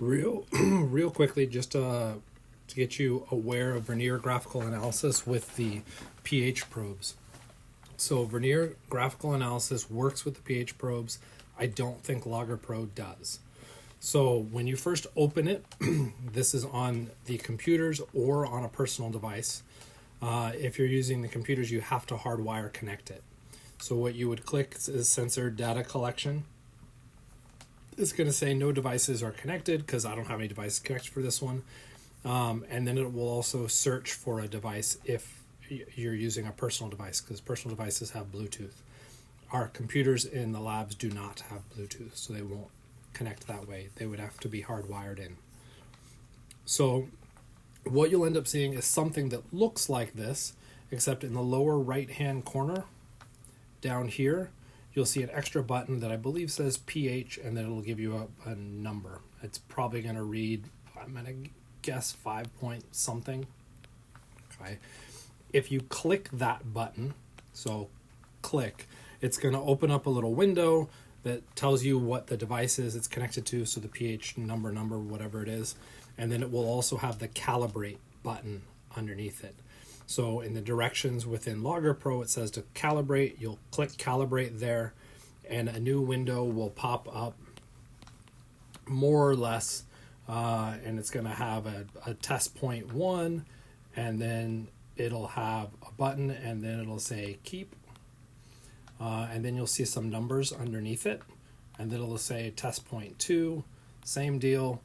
Real quickly, just to get you aware of vernier graphical analysis with the pH probes. So vernier graphical analysis works with the pH probes. I don't think Logger Pro does. So when you first open it, this is on the computers or on a personal device. If you're using the computers, you have to hardwire connect it. So what you would click is sensor data collection. It's going to say no devices are connected because I don't have any devices connected for this one. And then it will also search for a device if you're using a personal device, because personal devices have Bluetooth. Our computers in the labs do not have Bluetooth, so they won't connect that way. They would have to be hardwired in. So what you'll end up seeing is something that looks like this, except in the lower right hand corner down here, you'll see an extra button that I believe says pH, and then it'll give you a number. It's probably going to read, I'm going to guess 5 point something. Okay. If you click that button, so click, it's going to open up a little window that tells you what the device is it's connected to, so the pH number, whatever it is. And then it will also have the calibrate button underneath it. So in the directions within Logger Pro, it says to calibrate. You'll click calibrate there, and a new window will pop up more or less, and it's going to have a test point 1, and then it'll have a button, and then it'll say keep, and then you'll see some numbers underneath it, and then it'll say test point 2, same deal,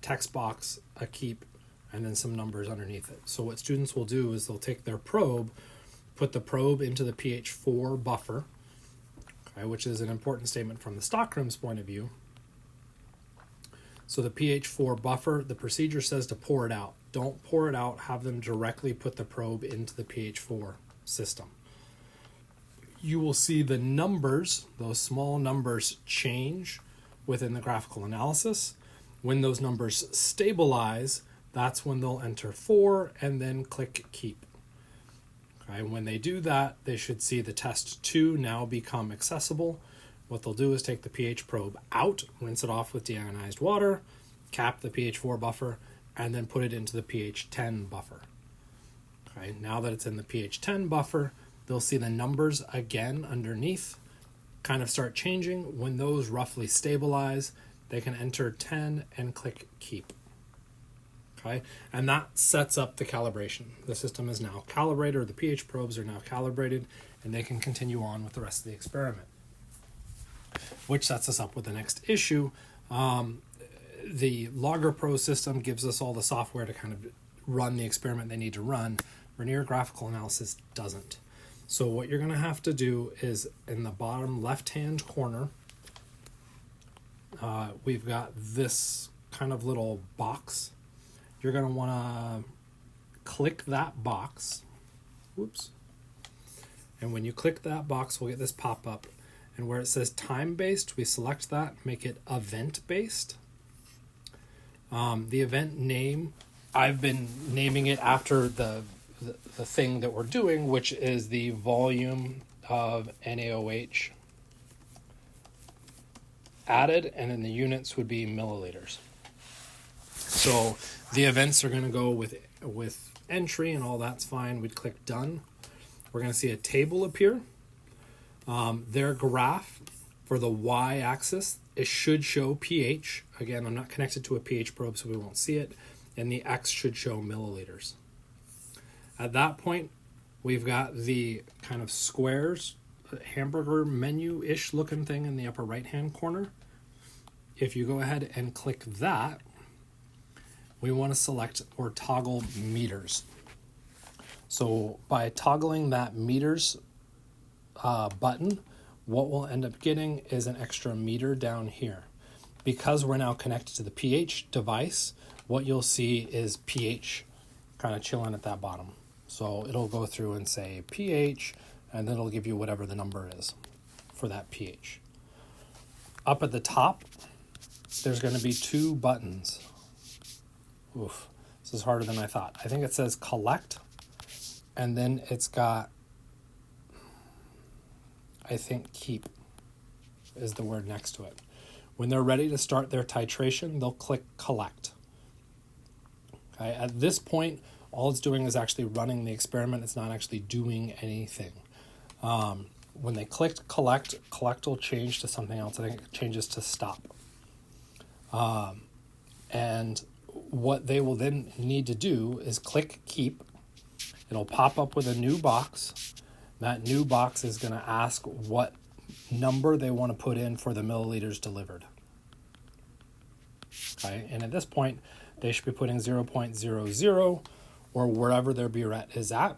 text box, a keep, and then some numbers underneath it. So what students will do is they'll take their probe, put the probe into the pH 4 buffer, okay, which is an important statement from the stockroom's point of view. So the pH 4 buffer, the procedure says to pour it out. Don't pour it out, have them directly put the probe into the pH 4 system. You will see the numbers, those small numbers, change within the graphical analysis. When those numbers stabilize, that's when they'll enter 4 and then click keep. Okay, when they do that, they should see the test 2 now become accessible. What they'll do is take the pH probe out, rinse it off with deionized water, cap the pH 4 buffer, and then put it into the pH 10 buffer. Okay, now that it's in the pH 10 buffer, they'll see the numbers again underneath kind of start changing. When those roughly stabilize, they can enter 10 and click keep. Okay, and that sets up the calibration. The system is now calibrated, or the pH probes are now calibrated, and they can continue on with the rest of the experiment. Which sets us up with the next issue. The Logger Pro system gives us all the software to kind of run the experiment they need to run. Vernier graphical analysis doesn't. So what you're going to have to do is in the bottom left-hand corner, we've got this kind of little box. You're going to want to click that box. Whoops. And when you click that box, we'll get this pop-up. And where it says time-based, we select that, make it event-based. The event name, I've been naming it after the thing that we're doing, which is the volume of NaOH added, and then the units would be milliliters. So the events are going to go with entry, and all that's fine. We'd click done. We're going to see a table appear. Their graph for the y-axis, it should show pH. Again, I'm not connected to a pH probe, so we won't see it. And the x should show milliliters. At that point, we've got the kind of squares, hamburger menu-ish looking thing in the upper right-hand corner. If you go ahead and click that, we want to select or toggle meters. So by toggling that meters button, what we'll end up getting is an extra meter down here. Because we're now connected to the pH device, what you'll see is pH kind of chilling at that bottom. So it'll go through and say pH, and then it'll give you whatever the number is for that pH. Up at the top, there's going to be 2 buttons. Oof, this is harder than I thought. I think it says collect, and then it's got, I think keep is the word next to it. When they're ready to start their titration, they'll click collect. Okay? At this point, all it's doing is actually running the experiment. It's not actually doing anything. When they clicked collect, collect will change to something else. I think it changes to stop. And what they will then need to do is click keep. It'll pop up with a new box. That new box is going to ask what number they want to put in for the milliliters delivered. Okay, and at this point, they should be putting 0.00 or wherever their burette is at.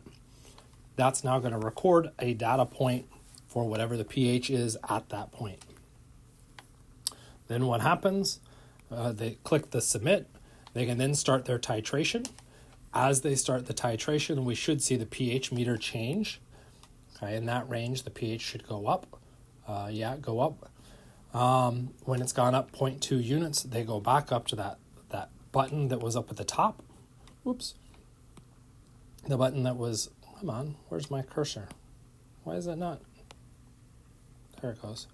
That's now going to record a data point for whatever the pH is at that point. Then what happens? They click the submit. They can then start their titration. As they start the titration, we should see the pH meter change. Okay, in that range, the pH should go up. Go up. When it's gone up 0.2 units, they go back up to that button that was up at the top. Whoops. The button that was, come on, where's my cursor? Why is it not? There it goes.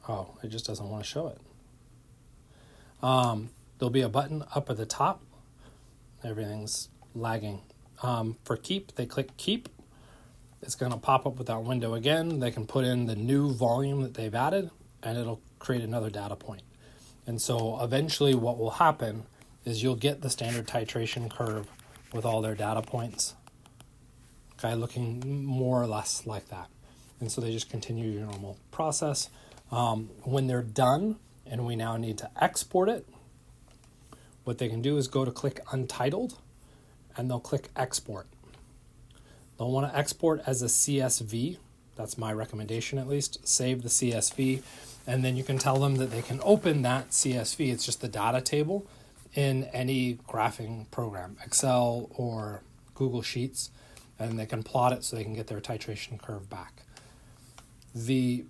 Oh, it just doesn't want to show it. There'll be a button up at the top. Everything's lagging. For keep, they click keep. It's going to pop up with that window again. They can put in the new volume that they've added, and it'll create another data point. And so eventually what will happen is you'll get the standard titration curve with all their data points, okay, looking more or less like that. And so they just continue your normal process. When they're done and we now need to export it, what they can do is go to click Untitled, and they'll click Export. They'll want to export as a CSV. That's my recommendation, at least. Save the CSV, and then you can tell them that they can open that CSV. It's just the data table in any graphing program, Excel or Google Sheets, and they can plot it so they can get their titration curve back. The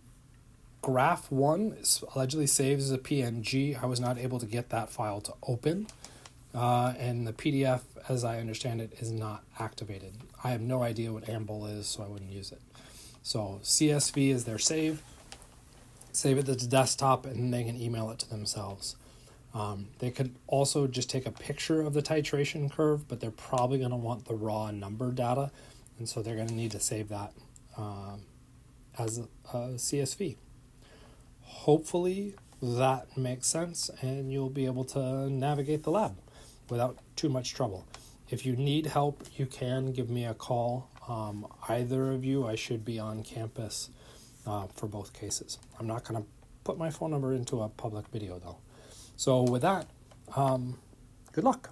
graph one allegedly saves as a PNG. I was not able to get that file to open, and the PDF, as I understand it, is not activated. I have no idea what AMBL is, so I wouldn't use it. So CSV is their save. Save it to the desktop, and they can email it to themselves. They could also just take a picture of the titration curve, but they're probably going to want the raw number data, and so they're going to need to save that as a CSV. Hopefully that makes sense, and you'll be able to navigate the lab without too much trouble. If you need help, you can give me a call. Either of you, I should be on campus for both cases. I'm not going to put my phone number into a public video, though. So with that, good luck.